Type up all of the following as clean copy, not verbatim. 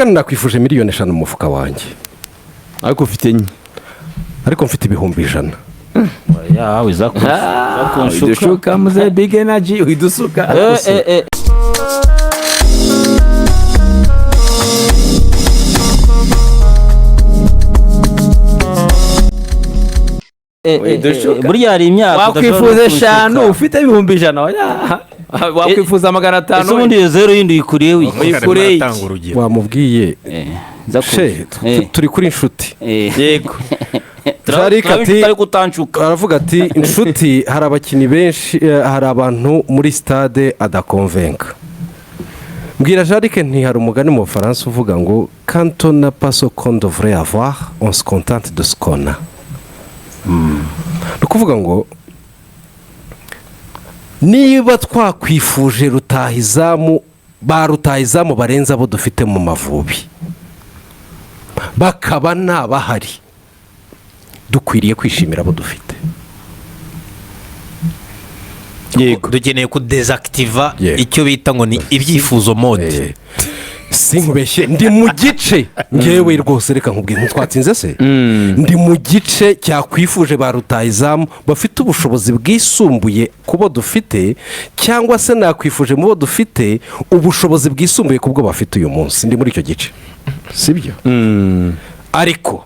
kandi nakwifuje miliyoni 5 mu mufuka wanjye, ariko ufite enye, ariko mfite ibihumbi 100. yawe zakunshuka muze big energy uhidusuka. burya hari imyaka wakwifuza 5 ufite ibihumbi 100, wakwifuza 500. ese ubundi zero yindi ikuriye wikureye wamubwiye turi kuri inshuti. Yego turi kutancuka. aravuga ati inshuti hari abakinnyi benshi, hari abantu muri stade adakonvenka. mbwira Jarike nti hari umugani mu Faransa uvuga ngo quand on n'a pas ce qu'on devrait avoir on se contente de ce qu'on a. Nukuvuga ngo niba twakwifuje rutahizamu barenza abo dufite mu Mavubi bakaba nabahari, dukwiriye kwishimira abo dufite. Yego dukeneye kudesactiva icyo bita ngo ni ibyifuzo mode. sinkubeshye ndi mu gice ngewe rwose, reka nkubwire ntitwatsinze se, ndi mu gice cyakwifuje ba rutahizamu bafite ubushobozi bwisumbuye kubo dufite, cyangwa se nakwifuje mu bo dufite ubushobozi bwisumbuye kubwo bafite uyu munsi. ndi muri icyo gice, sibyo? ariko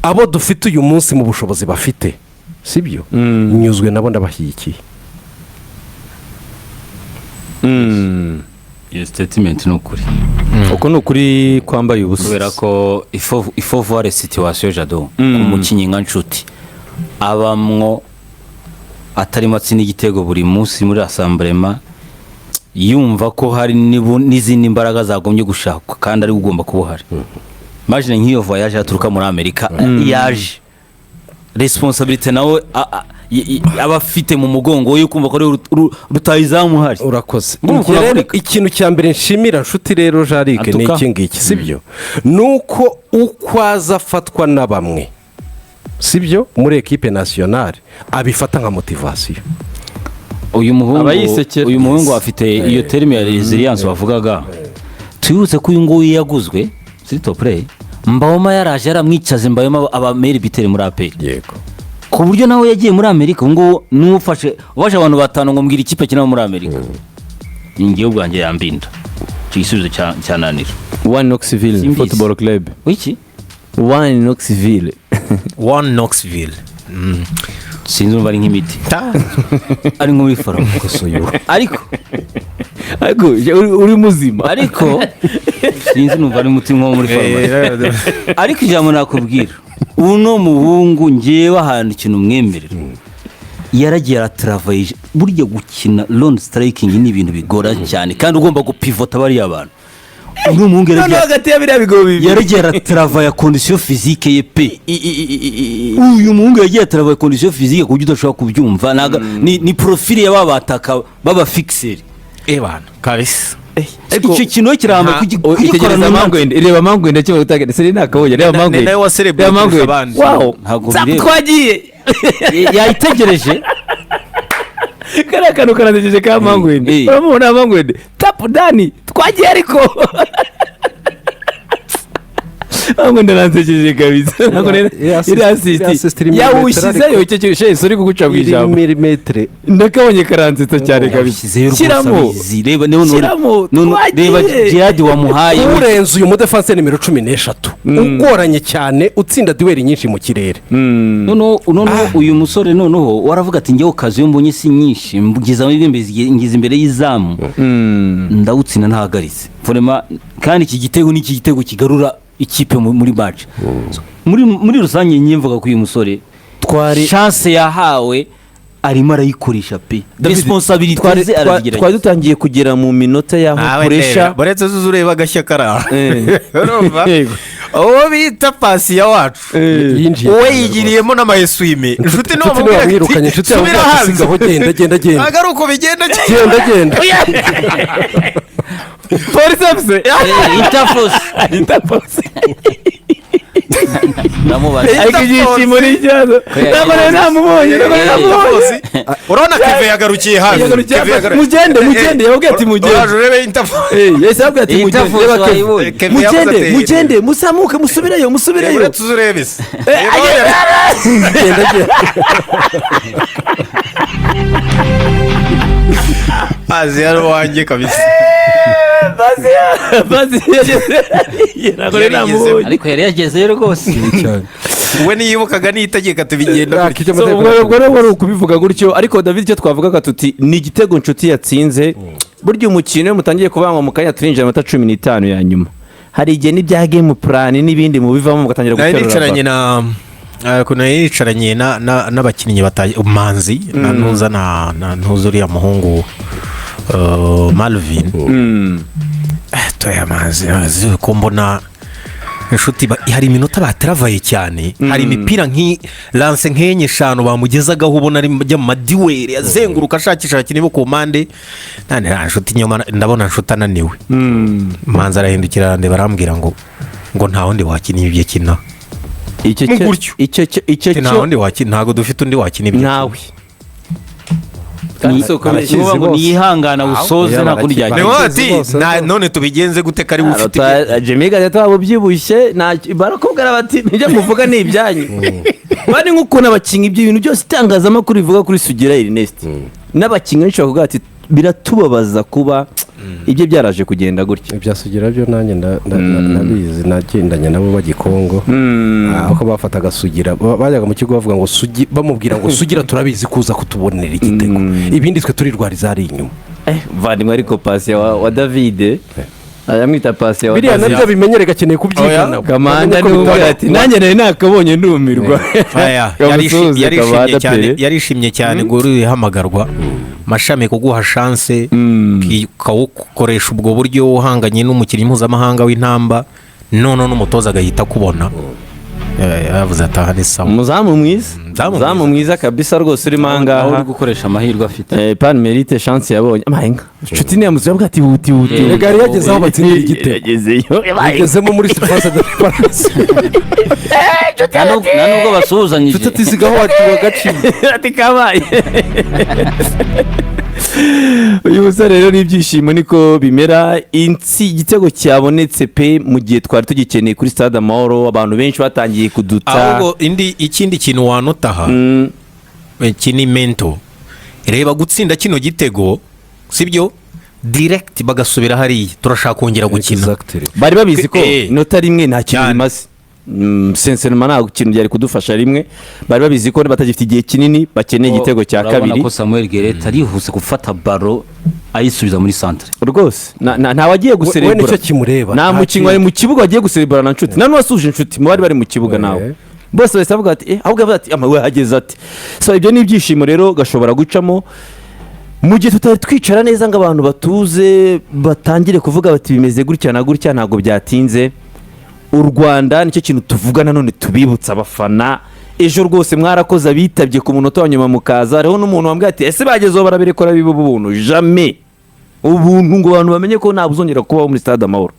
abo dufite uyu munsi mu bushobozi bafite, sibyo, nyuzwe nabo ndabashyigikiye. iyo statement ni ukuri, uko ni ukuri kwambaye ubusa, kubera ko ifo voir situation Jado umukinnyi nka Nshuti abamwo atarimo atsinda igitego buri munsi muri assemblement, yumva ko hari n'izindi mbaraga zagombye gushakwa kandi ari ugomba kuba hari. Imagine nk'iyo voyage aturuka muri Amerika yaje responsabilité nawe abafite mu mugongo yo kumva ko rutahizamu hari. Urakoze. Ikintu cya mbere nshimira Nshuti rero Jarike ni iki ngiki, sibyo? nuko ukwaza afatwa na bamwe, sibyo, muri equipe nationale abifata nka motivation. uyu muhungu afite iyo terme ya resilience bavugaga. Tuyutse ko uyu nguyu yaguzwe s'il play Mbawoma yaraje yaramwicaze Mbawoma aba mail biteri muri APR. Yego. Ku buryo nawe yagiye muri Amerika ngo n'ufashe waje abantu 5 ngo mbwira ikipe kina muri Amerika. Ingiye ubwanjye yambinda. Cyisubizo cyananira. One Knoxville Football Club. Wiki? One Knoxville. Sinzi bari nk'imiti. Ari muri faro kosoyo. Ariko uri muzima. Ariko sinzi numva ari muti nko muri faro. Ariko ijambo nakubwira. Uno muhungu ngewe ahantu ikintu mwemberera. Yaragiye aratravaye burya gukina lone striking ni ibintu bigora cyane kandi ugomba gupivota bari abantu. Uno muhungu yaragiye aratravaye condition physique ye pe. Uyu muhungu yagiye aratravaye condition physique ku buryo udashobora kubyumva. Ni profile y'ababataka baba fixer. Ebana kabisa. Icyo kintu kiramba kugikorana n'amangwende. Ireba amangwende cyo utagende seri nakabonye. Reba amangwende. Nawe waserebye abandi. Wow. Twagiye. Yayitegereje. Karakano kanadejeje ka amangwende. Uramubona amangwende. Tap Dani. Twagiye ariko. Amangwende nanzejeje kabisa. Iri assist. Yawushyizeyo icyo cyose sori kuguca bwijambo. Milimetre. Ndakabonye karanzita cyane kabisa. Kiramo. Reba Jihad wamuhaye. Urenze uyu mudefense nimero 13. Ugoranye cyane utsinda duweri nyinshi mu kirere. None uyu musore noneho waravuga ati ngewe kazi yo mbonye si nyinshi mbugiza ngize imbere y'izamu. Ndawutsina ntahagaritse. Vraiment kandi iki gitego n'iki gitego kigarura ikipe muri match. Muri rusange nyimvuga ko uyu musore chance yahawe arimo arayikoresha pe. Responsabilité ze arazigira. Twari dutangiye kugera mu minota ya pressure. Baretse zuzureba gashyakara. Urumva? Uwo bita pasi ya wacu. Uwe yigiriyemo n'amayeswime. Inshuti no mwirukanye inshuti yawe asigaho genda. Agaruko bigenda genda. Force. Interforce. ndamubaza ariko ibyishimo ni ikibazo ntabwo rero namubonye urabona keve yagarukiye hafi mugende yababwiye ati mugende uraje urebe interfo yahise yababwiye ati mugende musamuke musubireyo uretse uzurebe se azi yari uwanjye kabisa bazi ntabwo rero namubonye ariko yari yagezeyo rwose we niyibukaga n'itegeka tubigenda ubwo rero wari ukubivuga gutyo ariko David icyo twavugaga tuti ni igitego nshuti yatsinze burya umukino iyo mutangiye kubangwa mu kanya turinjira amanota 15 ya nyuma hari igihe n'ibya game plan n'ibindi mubivamo mugatangira guterura yicaranye n'abakinnyi Manzi na Ntuza na Ntuza uriya muhungu Malvin toya Manzi ko mbona inshuti hari iminota batravaye cyane hari imipira lance nk'enye 5 bamugezagaho ubona ari mu madiweri azenguruka ashakisha kinebo ku mpande nane inshuti nyuma ndabona inshuti ananiwe Manzi arahindukira ndeba arambwira ngo nta wundi wakiniye ibyo kina icyo ntabwo dufite undi wakina ibyo nawe ngo niyihangana usoze nta kundi ryajya none tubigenze gute kari bufite Jimmy Gatete waba ubyibushye barakubwira bati nijya muvuga ni ibyanyu bari nk'ukuntu abakinnyi ibyo bintu byose itangazamakuru rivuga kuri Sugira Ernest n'abakinnyi benshi bavuga ati biratubabaza kuba ibyo byaraje kugenda gutya ibyasugira byo nanjye nabizi nagendanye nabo bagikongo aho bafataga Sugira bajyaga mu kigo bavuga ngo bamubwira ngo Sugira turabizi kuza kutubonera igitego ibindi twe turirwariza ari inyuma vandimwe ariko pasi wa David ayamwita pasi wa biriya nabyo bimenyere gakeneye kubyigana kamanda n'ubwo ati nanjye nari nakabonye ndumirwa yarishimye cyane ngo urihamagarwa mashami kuguha chance kawukoresha ubwo buryo uhanganye n'umukinnyi mpuzamahanga w'intamba none n'umutoza agahita kubona yavuze ataha ni sawa umuzamu mwiza kabisa rwose urimo ahangaha uri gukoresha amahirwe afite pan merite chance yabonye amahinga inshuti niya muzi yabwa ati huti gari yageze aho batsindira igitego yagezemo muri surface de France nubwo basuhuzanyije tutisigaho wagaciye ati kabaye uyu musore rero n'ibyishimo niko bimera igitego cyabonetse pe mu gihe twari tugikeneye kuri Stade Amahoro abantu benshi batangiye kuduta ahubwo ikindi kintu wanotaha kini mento reba gutsinda kino gitego sibyo direct bagasubira hariya turashaka kongera gukina bari babizi ko inota rimwe nta kintu bimaze sensenema ntabwo ikintu byari kudufasha rimwe bari babizi ko batagifite igihe kinini bakeneye igitego cya kabiri urabona ko Samuel Gereta arihuse gufata baro ayisubiza muri centre rwose nta wagiye guserebura we nicyo kimureba nta mukinnyi wari mu kibuga wagiye guserebura na nshuti none wasuje inshuti mu bari mu kibuga nawe bose bahise bavuga ati ahubwo bavuga ati we hageze ati so ibyo ni ibyishimo rero gashobora gucamo mu gihe tutari twicara neza ngo abantu batuze batangire kuvuga bati bimeze gutya na gutya ntabwo byatinze u Rwanda nicyo kintu tuvuga nanone tubibutsa abafana ejo rwose mwarakoze abitabye ku munota wa nyuma mukaza hariho n'umuntu wambwiye ati ese bagezeho barabirekora biba ubuntu jamais ubuntu ngo abantu bamenye ko nta buzongera kubaho muri Stade Amahoro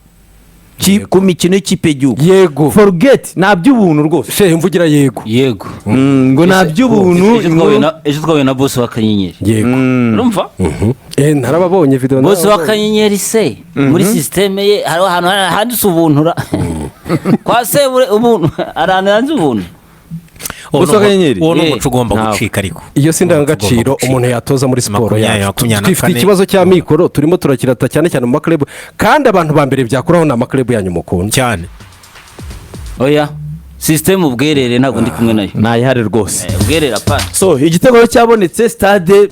ku mikino y'ikipe y'igihugu yego forget nta by'ubuntu rwose shehe mvugira yego ngo nta by'ubuntu ejo twahuye na boss w'akanyenyeri yego urumva narababonye video boss w'akanyenyeri se muri systeme ye hari ahantu handitse ubuntura kwa se ubuntu arananze ubuntu gusa akanyenyeri uwo n'umuco ugomba gucika ariko iyo si indangagaciro umuntu yatoza muri siporo yacu twifite ikibazo cya mikoro turimo turakirata cyane cyane mu maklub kandi abantu ba mbere byakuraho na maklub yanyu mukunda cyane oya system ubwerere ntabwo ndi kumwe nayo nayihare rwose ubwerera pa so igitego cyabonetse Stade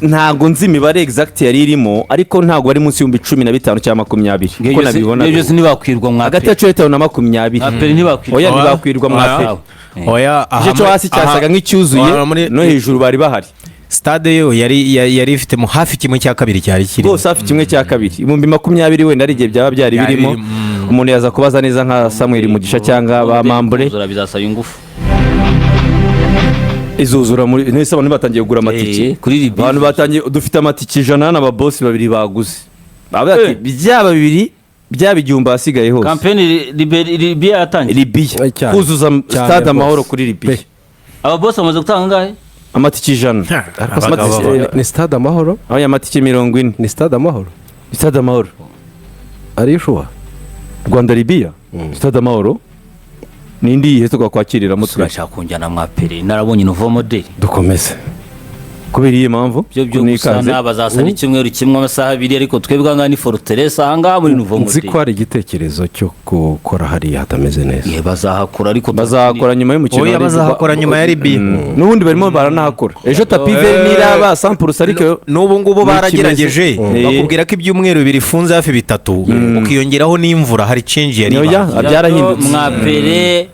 ntago nzi imibare exact yari irimo ariko ntago bari munsi y'ibihumbi 15 cyangwa 20 uko nabibona ibyo ntibakwirwa mwape hagati ya 15 na 20 aperi ntibakwirwa oya ntibakwirwa mwape oya cyo hasi cyasaga nk'icyuzuye no hejuru bari bahari Stade yo yari ifite mu hafi kimwe cya kabiri cyari kiri rwose hafi kimwe cya kabiri ibihumbi 20 wenda ari igihe byaba byari birimo umuntu yaza kubaza neza nka Samuel Mugisha cyangwa ba Mambure bizasaba ingufu izuzura muri nese abantu batangiye kugura amatike abantu batangiye dufite amatike 100 n'aba boss babiri baguze bavuga ati byaba bibiri byaba igihumbi hasigaye hose kampeni Libya yatangiye. Libya Cyane. kuzuza Cyane stade amahoro rwose. kuri Libya Pe. aba boss bamaze gutanga angahe? amatike 100 Ni stade amahoro aho amatike 40 ni stade amahoro stade amahoro ari shuwa Rwanda Libya stade amahoro nindi yihe twakwakiriramo turashaka kunjyana mwapere narabonye nouveau model. dukomeze kubera iyi mpamvu byo byo ni gusa ikaze. n'abazasa n'icyumweru kimwe amasaha 2 ariko twebwe angana ni fortress ahangaha muri nouveau nzi ko model. hari igitekerezo cyo gukora hariya hatameze neza Ye bazahakora ariko bazahakora nyuma y'umukino oya wa Ligue. bazahakora nyuma ya Libya n'ubundi barimo baranahakora ejo tapi veri niraba 100% ariko n'ubu ngubu Ni baragerageje kimeze. bakubwira ko ibyumweru bibiri ifunze hafi bitatu ukiyongeraho n'imvura hari change yari Oya, ibanza. byarahindutse. mwapere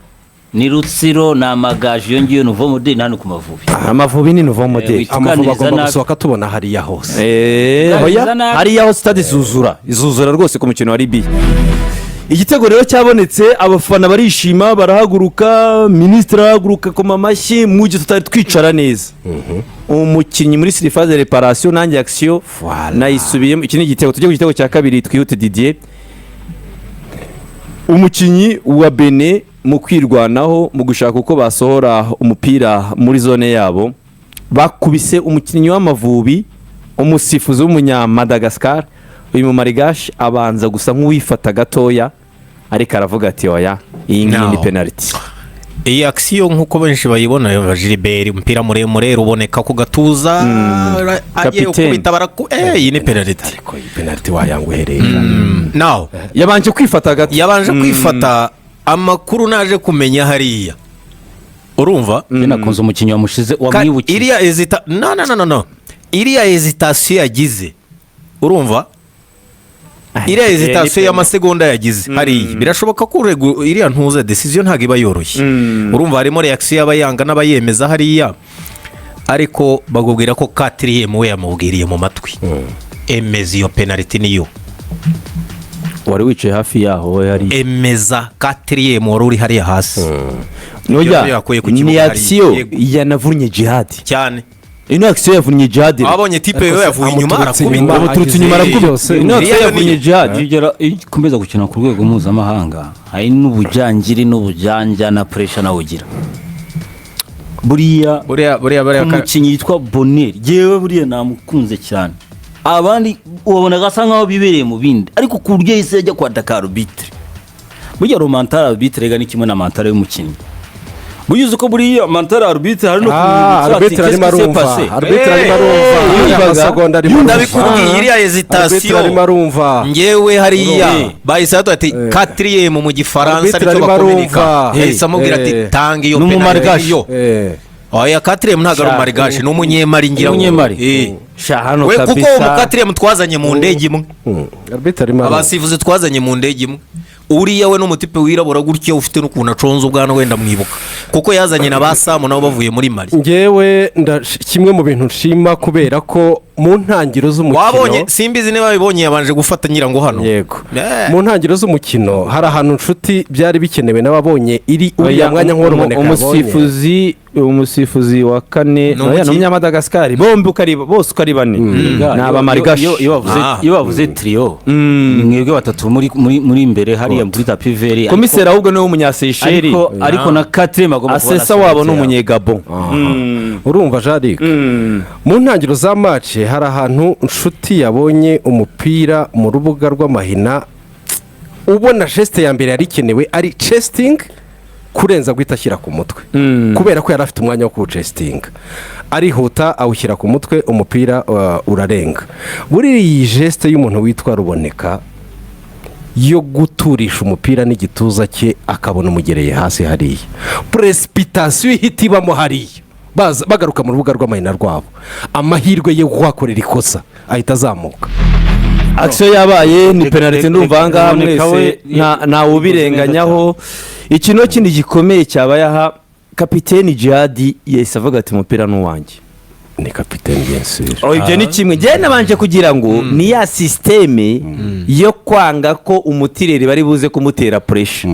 ni Rutsiro na Amagaju iyo ngiyo nouveau model hano ku Mavubi. Amavubi ni nouveau model wita- amavubi tuganiriza agomba nabi. gusohoka tubona hariya hose Tuganiriza oya nabi. hariya aho stade izuzura rwose ku mukino wa Libya igitego rero cyabonetse abafana barishima barahaguruka minisitiri arahaguruka koma amashyi mugihe tutari twicara neza umukinnyi muri sirifaze de reparation nanjye action Voilà. nayisubiyemo iki ni igitego tujye ku gitego cya kabiri twihute Didier umukinnyi wa Benin mu kwirwanaho mu gushaka uko basohora umupira muri zone yabo bakubise umukinnyi w'Amavubi umusifuzi w'umunyamadagascar uyu mu Marigache abanza gusa nk'uwifata gatoya ariko aravuga ati oya iyi ngiyi ni No. penalty iyi action nk'uko benshi bayibona ya Gilbert umupira muremure ruboneka ku gatuza agiye Kapiteni. ukubita iyi ni penalty ariko iyi penaliti wayanguhereye now yabanje kwifata gato yabanje kwifata amakuru naje kumenya hariya urumva Njye nakunze umukinnyi wamushize wamwibukiye. iriya hesita no iriya hesitation yagize urumva iriya hesitation y'amasegonda yagize hariya birashoboka ko iriya ntuza decision ntabwo iba yoroshye urumva harimo reaction y'abayanga n'abayemeza hariya ariko bagubwira ko Katriem we yamubwiriye mu matwi emeza iyo penalty niyo wari wicaye hafi yaho we hari emeza Katriem wari uri hariya hasi noya yakuye ku ni kibuga action hariya. yanavunnye jihad cyane ino action yavunnye jihad abonye tipe yo yavuye inyuma arakubita amuturutse inyuma arakubita ino action Iriya yavunnye ni- jihad iyo ukomeza gukina ku rwego mpuzamahanga hari n'ubujyangiri n'ubujyanja na puresha nawe ugira buriya buriya umukinnyi yitwa Boneri yewe buriya namukunze cyane abandi ubona gasa nkaho bibereye mu bindi ariko ku buryo yahise yajya kwataka arbitre burya romantara arbitre rega ni kimwe na mantara y'umukinnyi burya uzi ko buriya mantara arbitre hari no arbitre arimo arumva arbitre arimo arumva amasegonda arimo ndabikubwiye iriya arbitre hesitation arimo arumva ngewe hariya bahise bavuga ati Katriem mu gifaransa Arbitre aricyo arimo bakominika arumva. yahise amubwira ati tanga iyo N'umumargashi. yo oya Katriem ntabwo ari umarigashi ni umunyemari ngira ngo Umunyemari. sha hano we kuko uwo kabisa Katriem twazanye mu ndege imwe arbitre arimo arumva abasifuzi twazanye mu ndege imwe uriya we n'umutipe wirabura gutya ufite n'ukuntu aconze ubwana wenda mwibuka kuko yazanye na ba Samu nabo bavuye muri Mali ngewe kimwe mu bintu nshima kubera ko mu ntangiriro z'umukino wabonye simbizi niba babibonye yabanje gufata nyirango hano yego Eh. mu ntangiriro z'umukino hari ahantu nshuti byari bikenewe n'ababonye iri uriya Oya, mwanya nk'uruboneka umusifuzi wa kane Ni oya umuki- ni umunyamadagascar bombi bose uko ari bane ni abamarigashi iyo bavuze trio ni mwebwe batatu muri imbere hariya muri tapi veri komiseri ahubwo niwe w'umunyaseyisheri ariko na Katriem agomba asesa wabo ni umunyegabo urumva jarike mu ntangiriro za mace hari ahantu nshuti yabonye umupira mu rubuga rw'amahina ubona geste ya mbere yari ikenewe ari chesting kurenza guhita ashyira ku mutwe kubera ko yari afite umwanya wo kuwucesitinga arihuta awushyira ku mutwe umupira urarenga buriya iyi geste y'umuntu witwa Ruboneka yo guturisha umupira n'igituza cye akabona umugereye hasi hariya puresipitasiyo ihita ibamo hariya bagaruka mu rubuga rw'amahina rwabo amahirwe yo kuhakorera ikosa ahita azamuka akisiyo yabaye ni penaliti ndumva aha ngaha mwese ntawe ubirenganyaho ikintu kindi gikomeye cyabaye aha kapiteni Jihad yahise avuga ati umupira ni uwanjye ni kapiteni yensire ibyo ni kimwe njyewe nabanje kugira ngo ni ya sisiteme yo kwanga ko umutireri bari buze kumutera puresha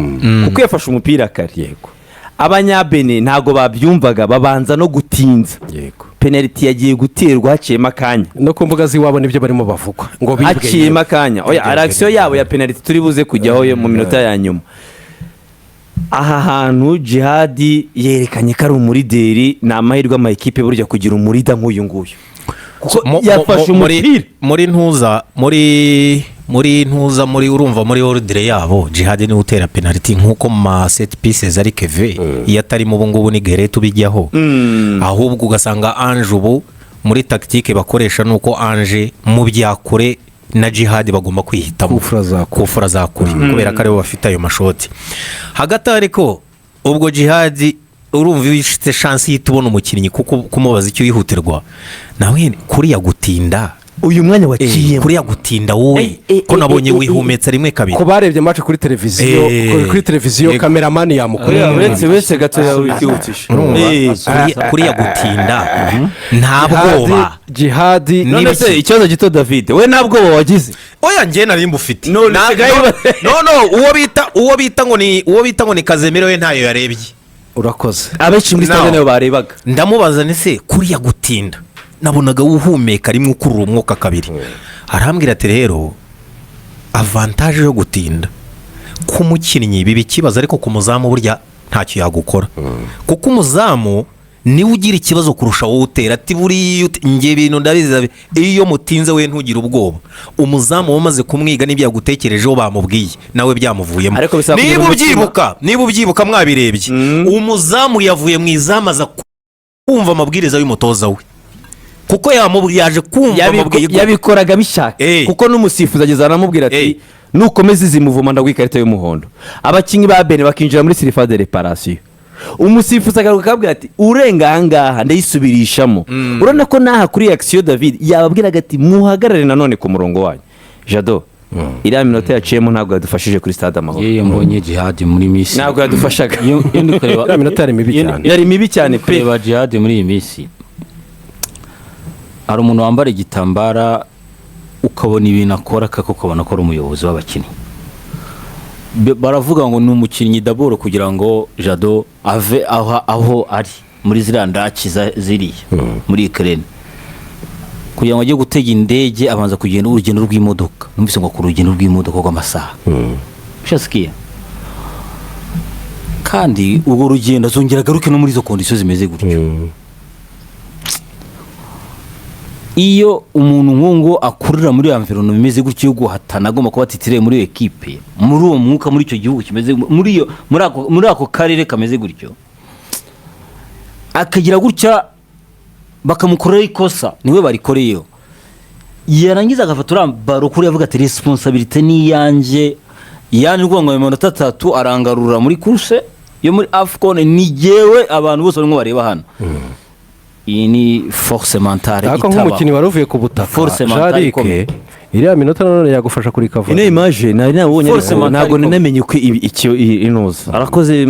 kuko yafashe umupira kare yego abanyabene ntabwo babyumvaga babanza no gutinza yego penaliti yagiye guterwa haciyemo akanya no ku mbuga z'iwabo nibyo barimo bavugwa ngo haciyemo akanya oya reaction yabo ya penaliti turi buze kujyaho yo mu minota ya nyuma. Aha hantu Jihadi yerekanye ko ari umurideri. Ni amahirwe amakipe burya kugira umurida nk'uyu nguyu kuko yafashe umupira muri urumva muri ordre yabo Jihadi ni utera penalty nkuko ma set pieces ari Keve iyo atarimo ubu ngubu ni Geret ubijyaho ahubwo ugasanga Ange ubu muri tactique bakoresha nuko Ange mu byakure na Jihadi bagomba kwihitamo kufura za kuri kubera ko aribo bafite ayo mashoti hagati ariko ubwo Jihadi urumva wishite chance yitubona umukinnyi kuko kumubaza icyo yihutirwa nawe kuri yagutinda uyu mwanya waciye kuri yagutinda wowe ko nabonye wihumetse rimwe kabiri ko barebye match kuri televiziyo cameraman yamukorera wese gato yawihutisha kuri yagutinda ntabwoba Jihadi none se ikibazo gito David we ntabwoba wagize oya ngiye nari mbufite no uwo bita ngo ni Kazemiro we ntayo yarebye urakoze abenshi muri stade nayo barebaga ndamubaza ni se kuri yagutinda nabonaga uhumeka rimwe ukurura umwuka kabiri arambwira ati rero avantage yo gutinda ku mukinnyi bibi kibazo ariko ku muzamu burya ntacyo yagukora kuko umuzamu niwe ugira ikibazo kurusha wowe utera ati buri nge ibintu ndabizi iyo mutinze we ntugire ubwoba umuzamu wamaze kumwiga n'ibyo yagutekerejeho bamubwiye nawe byamuvuyemo niba ubyibuka mwabirebye umuzamu yavuye mu izamu aza kumva amabwiriza y'umutoza we kuko yaje kumva amabwiriza yabikoraga bishaka kuko n'umusifuzi ageze aramubwira ati nukomeza izi muvuma ndaguha ikarita y'umuhondo abakinnyi ba Bene bakinjira muri surface de réparation umusifuzi agaruka akabwira ati urenga ahangaha ndayisubirishamo urabona ko naha kuri action David yababwiraga ati muhagarare nanone ku murongo wanyu Jado iriya minota yaciyemo ntabwo yadufashije kuri stade Amahoro mbonye Jihadi muri misi ntabwo yadufashaga iriya minota yari mibi cyane pe kureba Jihadi muri iyi misi hari umuntu wambara igitambara ukabona ibintu akora kako ukabona ko ari umuyobozi w'abakinnyi baravuga ngo ni umukinnyi daboro kugira ngo Jado ave aho ari muri ziriya ndaki ziriya muri Ukraine kugira ngo ajye gutega indege abanza kugenda urugendo rw'imodoka numvise ngo ku rugendo rw'imodoka rw'amasaha ushasikiye kandi ubwo rugendo azongera agaruke no muri izo kondisiyo zimeze gutyo iyo umuntu nk'uwo akurira muri environment imeze gutyo yo guhatana agomba kuba atitiriye muri equipe muri uwo mwuka muri icyo gihugu kimeze muri ako karere kameze gutyo akagira gutya bakamukorera ikosa niwe barikoreyeho yarangiza agafatura baro kuri yavuga ati responsibility ni yanjye yani rwo ngo 3 arangarura muri course yo muri Afcon ni jewe abantu bose barimo bareba hano iyi ni force mentale itaba nk'umukinnyi wari uvuye ku butaka Jarike iriya minota none yagufasha kuri kavura ino image nari nabonye ntabwo namenye uko icyo inoza arakoze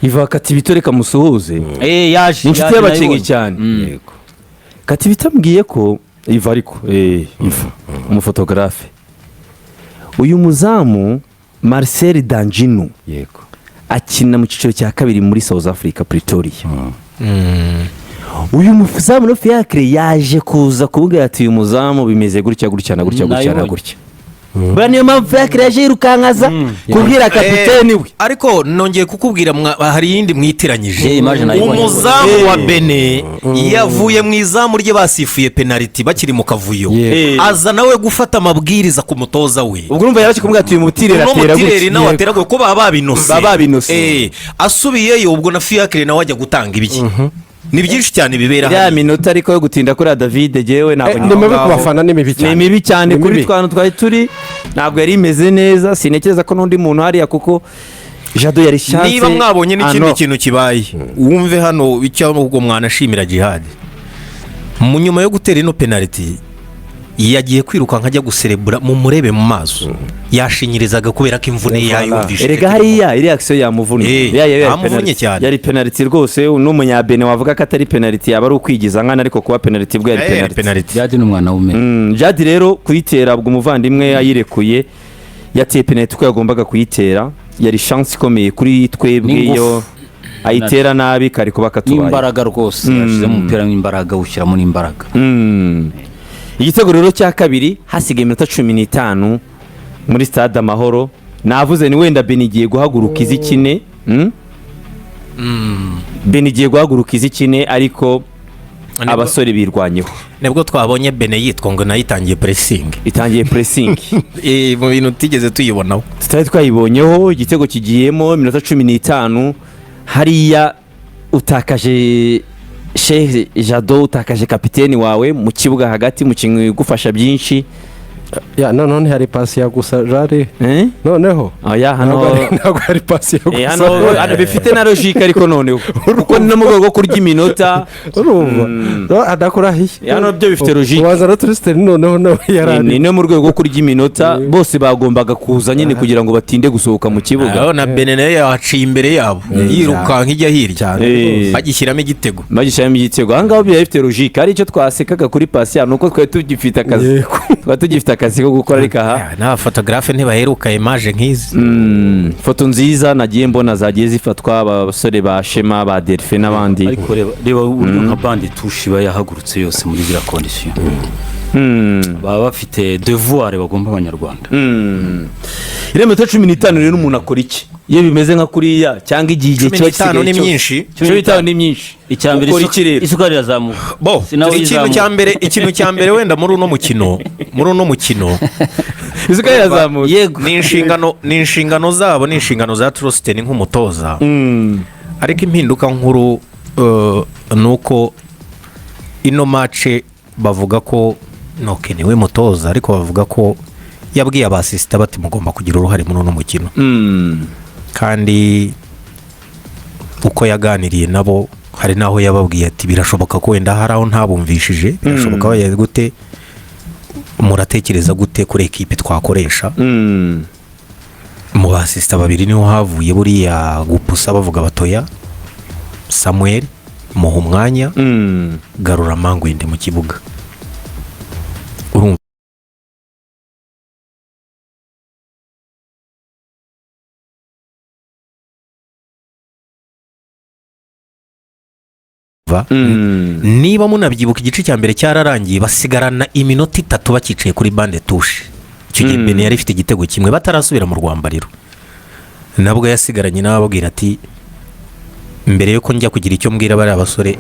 iva Katibito reka musuhuze yaje inshuti y'abakinyi cyane yego Katibito ambwiye ko iva ariko iva umufotogarafe uyu muzamu Marcel Dangino yego akina mu cyiciro cya kabiri muri South Africa Pretoria uyu muzamu no Fiacre yaje kuza kuvuga ati uyu muzamu bimeze gutya na gutya bwa niyo mpamvu Fiacre yaje yirukankaza kubwira kapiteni we ariko nongeye kukubwira hari yindi mwitiranyije umuzamu wa Bene yavuye mu izamu rye basifuye penalty bakiri mu kavuyo aza nawe gufata amabwiriza ku mutoza we ubwo urumva yaraje kumubwira ati uyu mutirera atera gutya nawe atera ko babinose asubiyeyo ubwo na Fiacre nawe ajya gutanga ibiki ni byinshi cyane bibera hano ya minota ariko yo gutinda kuri David jewe ntabwo ndemeye kubafana ni mibi cyane kuri twantu twari turi ntabwo yari imeze neza sinekeza ko n'undi muntu hariya kuko Jado yari chance niba mwabonye n'ikindi kintu kibaye wumve hano icyo ubwo mwanashimira Jihad mu nyuma yo gutera ino penalty yagiye kwiruka nkajya guserebura mu murebe mu maso yashinyirizaga kubera ko imvune yayumvishe erega hariya iri action yamuvunnye yamuvunnye cyane yari penalty rwose n'umunyabene wavuga ko atari penalty yaba ari ukwigiza nkana ariko kuba penalty bwo yari penalty Jadi n'umwana w'umwe Jadi rero kuyitera bwo umuvandimwe yayirekuye yateye penalty ko yagombaga kuyitera yari chance ikomeye kuri twebwe iyo ayitera nabi kari kuba katubaye n'imbaraga rwose yashyizemo umupira w'imbaraga ushyiramo n'imbaraga. igitego rero cya kabiri hasigaye iminota 15 muri stade Amahoro. navuze ni wenda Beni igiye guhaguruka izikine Beni igiye guhaguruka izikine ariko abasore birwanyeho. nibwo twabonye Bene yitwa ngo nayo itangiye pressing itangiye pressing mu bintu tutigeze tuyibonaho. tutari twayibonyeho. igitego kigiyemo iminota 15 hariya utakaje Sheikh Jado, utakaje kapiteni wawe mu kibuga hagati, mukinnyi ugufasha byinshi. none hari pasi ya gusa jari noneho ntabwo hari pasi ya gusa hano bifite na logique ariko noneho kuko ni no mu rwego rwo kurya iminota urumva adakurahiye hano byo bifite logique. ubanza na turisiteri noneho nawe yarari ni no mu rwego rwo kurya iminota bose bagombaga kuza nyine kugira ngo batinde gusohoka mu kibuga. na Bene nayo yaciye imbere yabo yirukanka ijya hirya bagishyiramo igitego. aha ngaho byari bifite logique. hari icyo twasekaga kuri Patient nuko twari tugifite akazi ko gukora ariko aha n'abafotogarafe ntibaheruka imaje nk'izi. foto nziza nagiye mbona zagiye zifatwa abasore ba Shema ba Delphin n'abandi. ariko reba uburyo nka bande tushi bayahagurutse yose muri ziriya kondisiyo baba bafite devoir bagomba abanyarwanda. iriya minota 15 rero umuntu akora iki iyo bimeze nka kuriya cyangwa igihe kiba gisigaye ni myinshi 15 ni myinshi. icyambere isukari irazamuka. ikintu cya mbere wenda muri uno mukino isukari irazamuka. yego ni inshingano zabo, ni inshingano za Trustin nk'umutoza. ariko impinduka nkuru ni uko ino mace bavuga ko niwe mutoza ariko bavuga ko yabwiye abasisita bati mugomba kugira uruhare muri uno mukino. kandi uko yaganiriye nabo hari n'aho yababwiye ati birashoboka ko wenda hari aho ntabumvishije, birashoboka bayaze gute, muratekereza gute kuri ekipe twakoresha. mu basisita babiri niho havuye buriya gupusa bavuga batoya Samuel muha umwanya garura Mangwende mu kibuga. niba munabyibuka igice cya mbere cyararangiye basigarana iminota 3 bakicaye kuri bande touche. icyo gihe Bene yari ifite igitego kimwe batarasubira mu rwambariro. nabwo yasigaranye n'ababwira ati mbere yuko njya kugira icyo mbwira bari abasore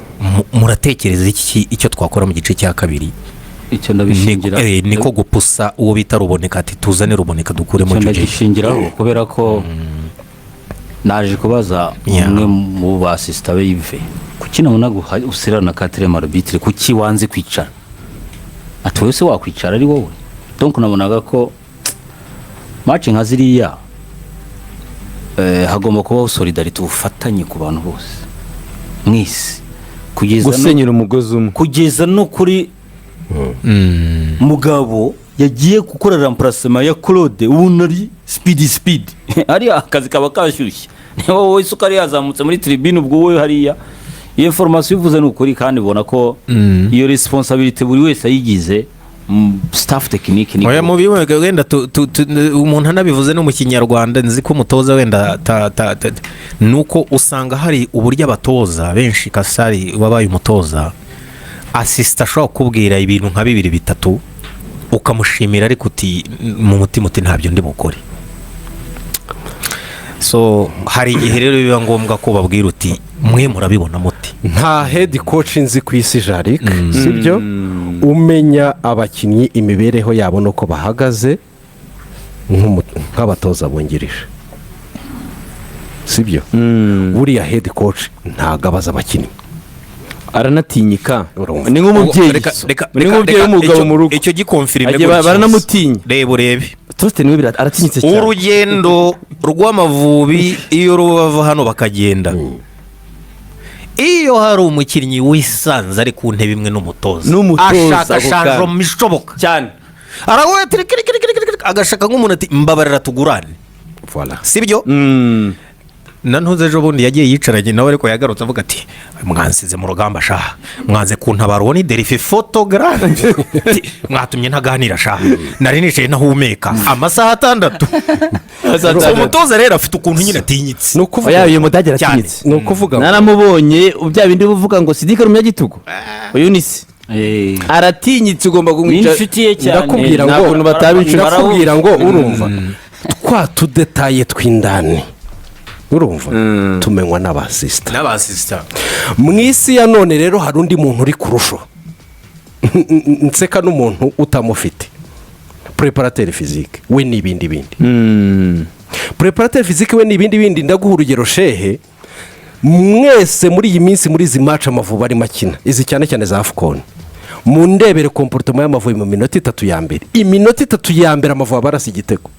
muratekereza icyo twakora mu gice cya kabiri. icyo ndabishingira niko gupusa uwo bita Ruboneka ati tuzane Ruboneka dukuremo icyo ndagishingiraho kubera ko naje kubaza umwe mu basisita be Yves kuki nabona usirana katrema arbitre kuki wanze kwicara ati wese wakwicara ari wowe. donc nabonaga ko match nka ziriya hagomba kubaho solidarity, ubufatanye ku bantu bose mwisi kugeza gusenyera umugozi umwe kugeza no kuri Mugabo yagiye gukora remplacement ya Claude ubunari speed ari akazi kaba kashyushye niho wowe isukari yazamutse muri tribune ubwo wowe hariya iyo information ivuze n'ukuri kandi ubona ko iyo responsibility buri wese ayigize staff technique ni oya mubi wenda umuntu anabivuze no mu Kinyarwanda nzi ko umutoza wenda nuko usanga hari uburyo abatoza benshi Kasari wabaye umutoza assist ashobora kubwira ibintu nka 2-3 ukamushimira ariko uti mu mutima uti ntabyo ndi bukore. so hari igihe rero biba ngombwa ko babwira uti mwe murabibona muti nta head coach nzi ku isi Jarik sibyo umenya abakinnyi imibereho yabo nuko bahagaze nk'abatoza bungirije sibyo buriya head coach ntagabaza abakinnyi aranatinyika ni nk'umubyeyi w'umugabo mu rugo icyo gikonfirime baranamutinya urebe Trustin we aratinyitse cyane. urugendo rw'Amavubi iyo ruva hano bakagenda iyo hari umukinnyi wisanze ari ku ntebe imwe n'umutoza ashaka shanjo mishoboka cyane aragoye agashaka nk'umuntu ati mbabarira tugurane voilà sibyo na ntuze ejo bundi yagiye yicaranye nawe ariko yagarutse avuga ati mwansize mu rugamba shaha mwanze kuntabara uwo ni derife fotogarafe mwatumye ntaganira shaha nari nicaye ntahumeka amasaha 6 umutoza rero afite ukuntu nyine atinyitse ni ukuvuga uyu mudage aratinyitse ni ukuvuga ngo naramubonye bya bindi uvuga ngo sidike umunyagitugu uyu ni se aratinyitse ugomba ni kumwica inshuti ye cyane ndakubwira nta ngo kuntu bataba inshuti. ndakubwira ngo urumva twa tudetaye tw'indani urumva tumenywa n'abasisita n'abasisita mu isi ya none rero hari undi muntu uri kurusho nseka n'umuntu utamufite preparateri fizike we n'ibindi bindi preparateri fizike we n'ibindi bindi ndaguha urugero shehe mwese muri iyi minsi muri izi maci Amavubi arimo akina izi cyane cyane za afukoni mu ndebere komporutoma y'Amavubi mu minota 3 ya mbere iminota 3 ya mbere Amavubi barasa igitego